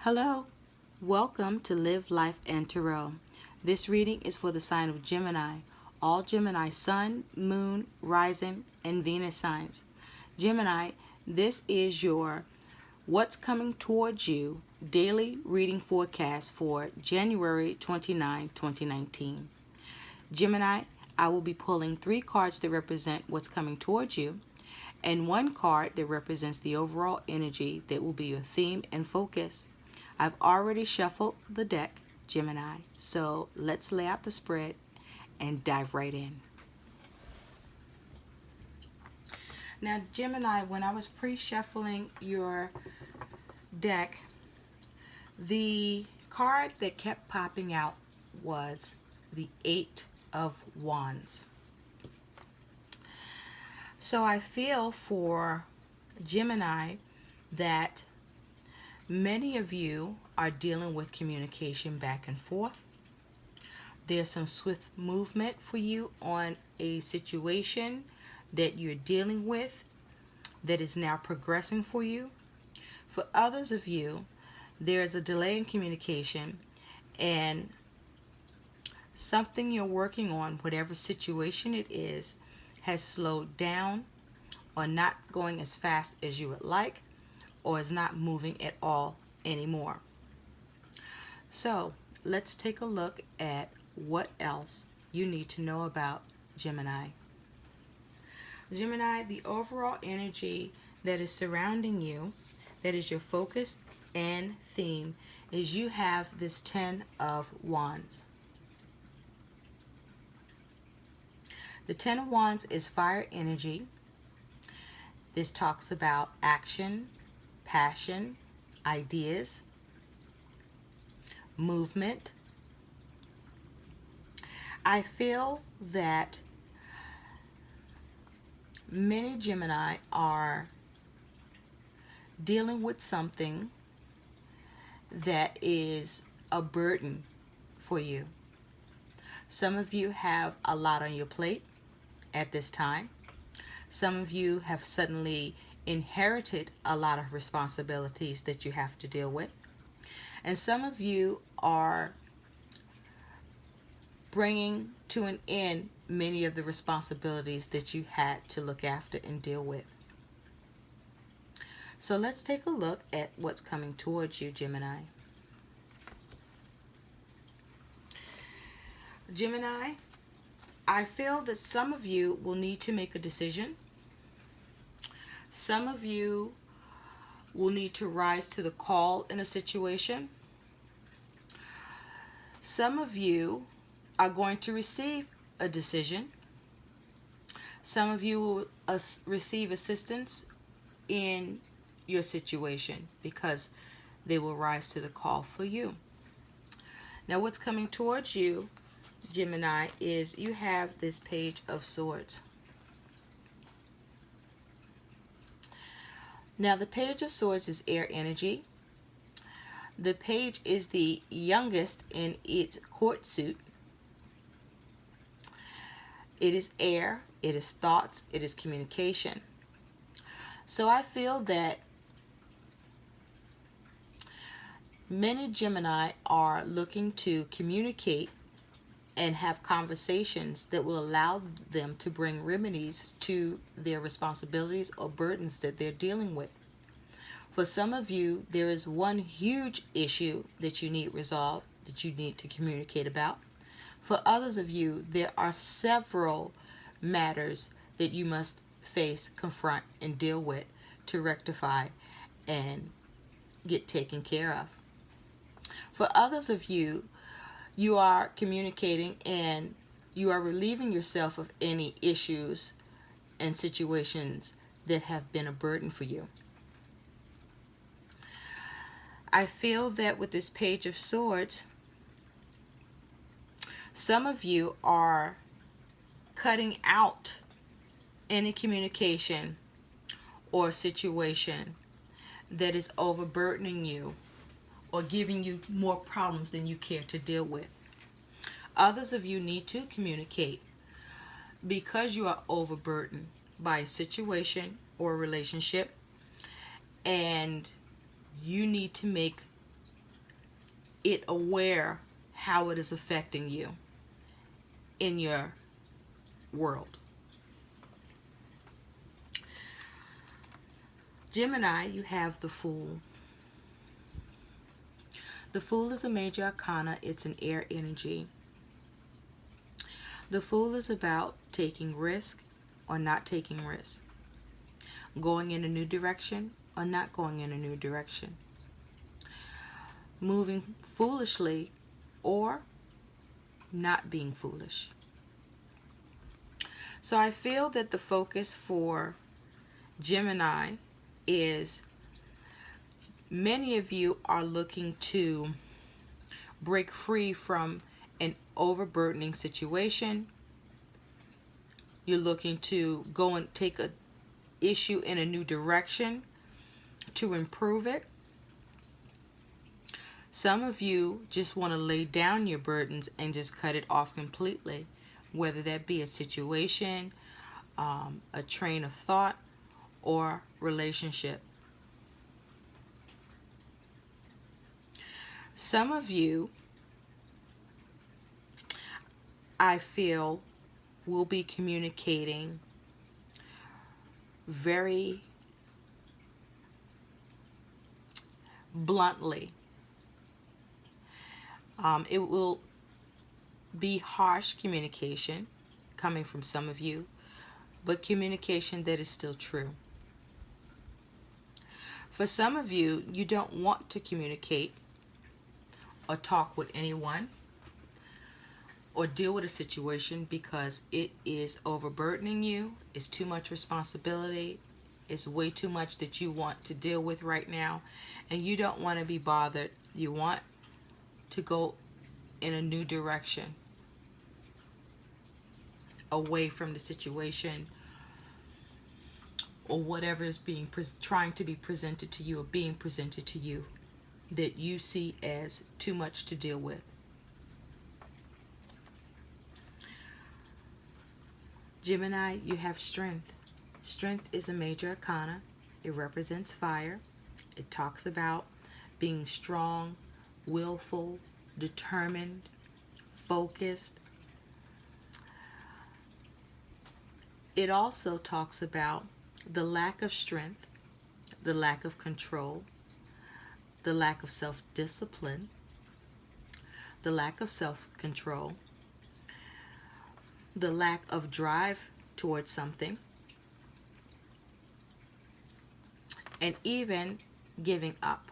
Hello, welcome to Live Life and Tarot. This reading is for the sign of Gemini, all Gemini sun, moon, rising, and Venus signs. Gemini, this is your What's Coming Towards You daily reading forecast for January 29, 2019. Gemini, I will be pulling 3 cards that represent what's coming towards you, and 1 card that represents the overall energy that will be your theme and focus. I've already shuffled the deck, Gemini, so let's lay out the spread and dive right in. Now, Gemini, when I was pre-shuffling your deck, the card that kept popping out was the 8 of Wands. So I feel for Gemini that many of you are dealing with communication back and forth. There's some swift movement for you on a situation that you're dealing with that is now progressing for you. For others of you, there's a delay in communication and something you're working on, whatever situation it is, has slowed down or not going as fast as you would like, or is not moving at all anymore. So let's take a look at what else you need to know about Gemini. Gemini, the overall energy that is surrounding you, that is your focus and theme, is you have this 10 of Wands. The 10 of Wands is fire energy. This talks about action, passion, ideas, movement. I feel that many Gemini are dealing with something that is a burden for you. Some of you have a lot on your plate at this time. Some of you have suddenly inherited a lot of responsibilities that you have to deal with. And some of you are bringing to an end many of the responsibilities that you had to look after and deal with. So let's take a look at what's coming towards you, Gemini. Gemini, I feel that some of you will need to make a decision. Some of you will need to rise to the call in a situation. Some of you are going to receive a decision. Some of you will receive assistance in your situation because they will rise to the call for you. Now, what's coming towards you, Gemini, is you have this Page of Swords. Now, the Page of Swords is air energy. The page is the youngest in its court suit. It is air, it is thoughts, it is communication. So I feel that many Gemini are looking to communicate and have conversations that will allow them to bring remedies to their responsibilities or burdens that they're dealing with. For some of you, there is one huge issue that you need resolved, that you need to communicate about. For others of you, there are several matters that you must face, confront, and deal with to rectify and get taken care of. For others of you, you are communicating and you are relieving yourself of any issues and situations that have been a burden for you. I feel that with this Page of Swords, some of you are cutting out any communication or situation that is overburdening you or giving you more problems than you care to deal with. Others of you need to communicate because you are overburdened by a situation or a relationship, and you need to make it aware how it is affecting you in your world. Gemini, you have the Fool. The Fool is a major arcana. It's an air energy. The Fool is about taking risk or not taking risk, going in a new direction or not going in a new direction, moving foolishly or not being foolish. So I feel that the focus for Gemini is many of you are looking to break free from an overburdening situation. You're looking to go and take a issue in a new direction to improve it. Some of you just want to lay down your burdens and just cut it off completely, whether that be a situation, a train of thought, or relationship. Some of you, I feel, will be communicating very bluntly. It will be harsh communication coming from some of you, but communication that is still true. For some of you, you don't want to communicate or talk with anyone or deal with a situation because it is overburdening you. It's too much responsibility. It's way too much that you want to deal with right now, and you don't want to be bothered. You want to go in a new direction, away from the situation or whatever is being trying to be presented to you or being presented to you that you see as too much to deal with. Gemini, you have Strength. Strength is a major arcana. It represents fire. It talks about being strong, willful, determined, focused. It also talks about the lack of strength, the lack of control, the lack of self-discipline, the lack of self-control, the lack of drive towards something, and even giving up.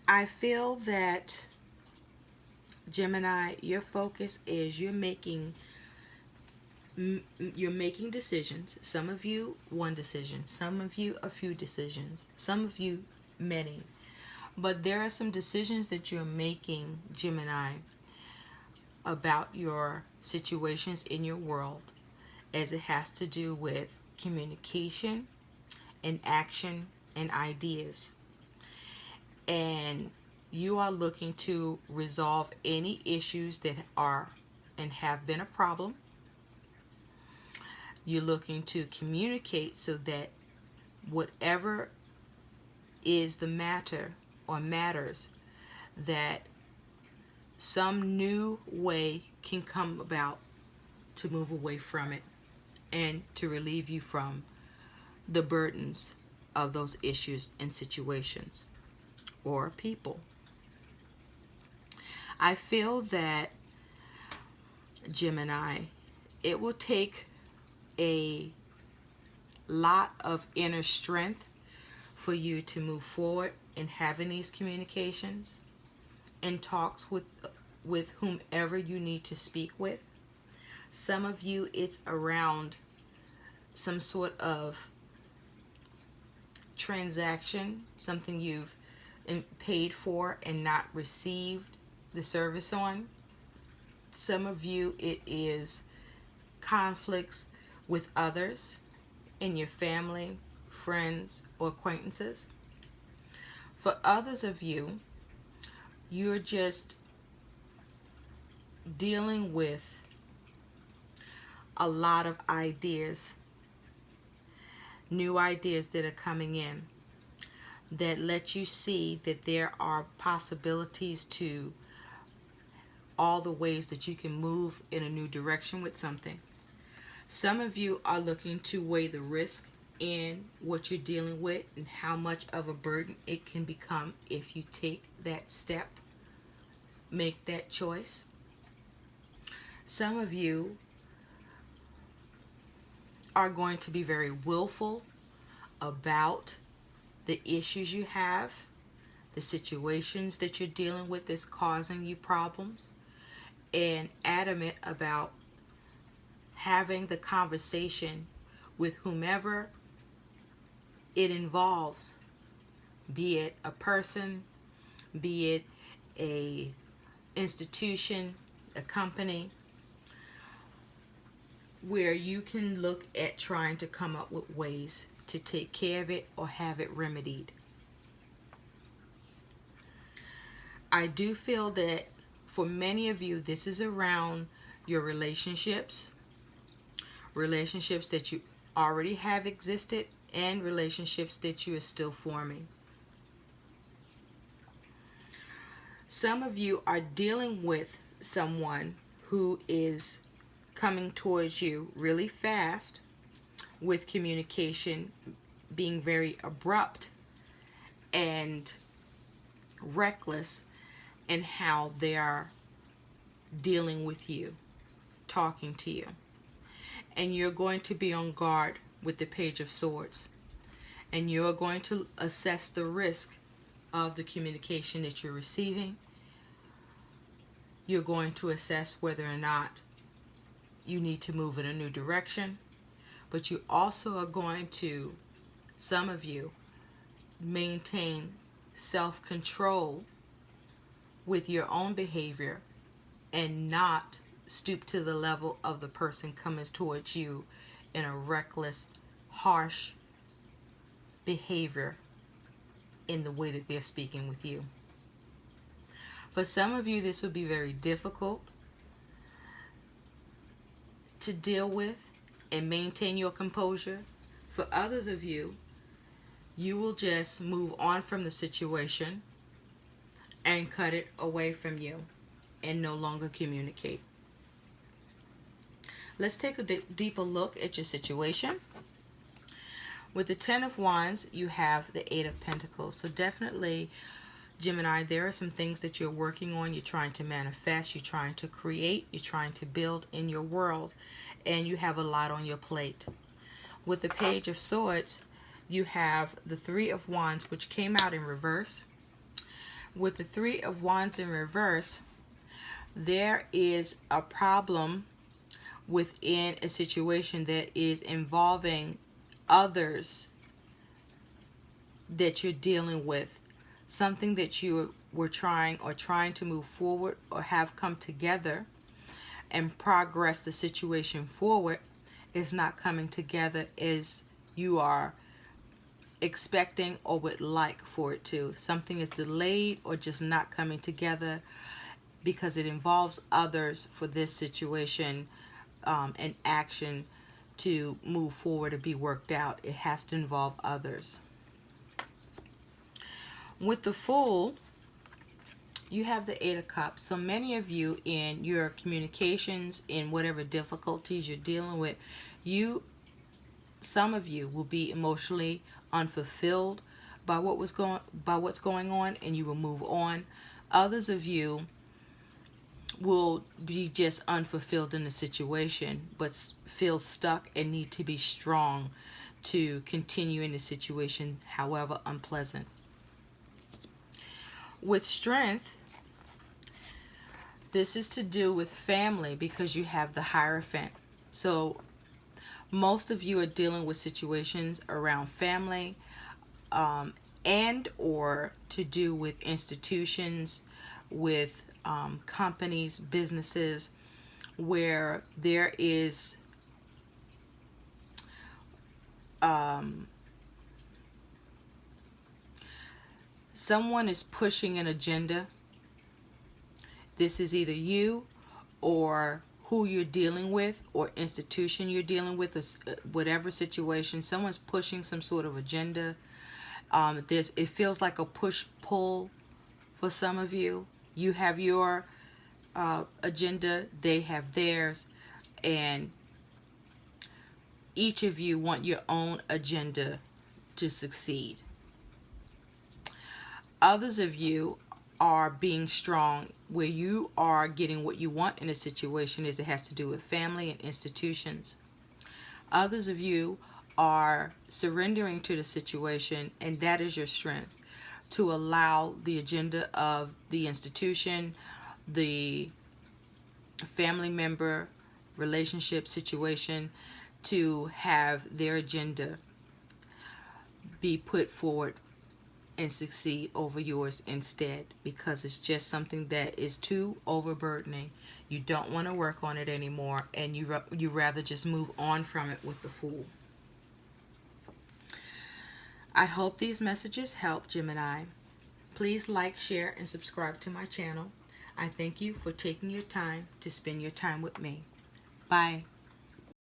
I feel that Gemini, your focus is you're making decisions. Some of you one decision, some of you a few decisions, some of you many. But there are some decisions that you're making, Gemini, about your situations in your world as it has to do with communication and action and ideas. And you are looking to resolve any issues that are and have been a problem. You're looking to communicate so that whatever is the matter or matters, that some new way can come about to move away from it and to relieve you from the burdens of those issues and situations or people. I feel that, Gemini, it will take a lot of inner strength for you to move forward in having these communications and talks with whomever you need to speak with. Some of you, it's around some sort of transaction, something you've paid for and not received the service on. Some of you, it is conflicts with others in your family, friends, or acquaintances. For others of you, you're just dealing with a lot of ideas, new ideas that are coming in. that lets you see that there are possibilities to all the ways that you can move in a new direction with something. Some of you are looking to weigh the risk in what you're dealing with and how much of a burden it can become if you take that step, make that choice. Some of you are going to be very willful about the issues you have, the situations that you're dealing with that's causing you problems, and adamant about having the conversation with whomever it involves, be it a person, be it a institution, a company, where you can look at trying to come up with ways to take care of it or have it remedied. I do feel that for many of you, this is around your relationships that you already have existed, and relationships that you are still forming. Some of you are dealing with someone who is coming towards you really fast, with communication being very abrupt and reckless in how they are dealing with you, talking to you. And you're going to be on guard with the Page of Swords. And you're going to assess the risk of the communication that you're receiving. You're going to assess whether or not you need to move in a new direction. But you also are going to, some of you, maintain self-control with your own behavior and not stoop to the level of the person coming towards you in a reckless, harsh behavior in the way that they're speaking with you. For some of you, this would be very difficult to deal with and maintain your composure. For others of you, you will just move on from the situation and cut it away from you and no longer communicate. Let's take a deeper look at your situation. With the Ten of Wands, you have the Eight of Pentacles. So definitely, Gemini, there are some things that you're working on. You're trying to manifest. You're trying to create. You're trying to build in your world. And you have a lot on your plate. With the Page of Swords, you have the Three of Wands, which came out in reverse. With the Three of Wands in reverse, there is a problem within a situation that is involving others that you're dealing with. Something that you were trying to move forward or have come together and progress the situation forward is not coming together as you are expecting or would like for it to. Something is delayed or just not coming together because it involves others for this situation and action to move forward or be worked out. It has to involve others. With the Fool, you have the Eight of Cups. So many of you, in your communications, in whatever difficulties you're dealing with, some of you will be emotionally unfulfilled by what's going on, and you will move on. Others of you will be just unfulfilled in the situation, but feel stuck and need to be strong to continue in the situation, however unpleasant. With Strength, this is to do with family because you have the Hierophant. So most of you are dealing with situations around family and or to do with institutions, with companies, businesses, where there is someone is pushing an agenda. This is either you or who you're dealing with or institution you're dealing with, or whatever situation. Someone's pushing some sort of agenda It feels like a push-pull for some of you. You have your agenda, they have theirs, and each of you want your own agenda to succeed. Others of you are being strong where you are getting what you want in a situation as it has to do with family and institutions. Others of you are surrendering to the situation, and that is your strength, to allow the agenda of the institution, the family member, relationship situation, to have their agenda be put forward and succeed over yours instead, because it's just something that is too overburdening. You don't want to work on it anymore, and you rather just move on from it with the Fool. I hope these messages help, Gemini. Please like, share, and subscribe to my channel. I thank you for taking your time to spend your time with me. Bye.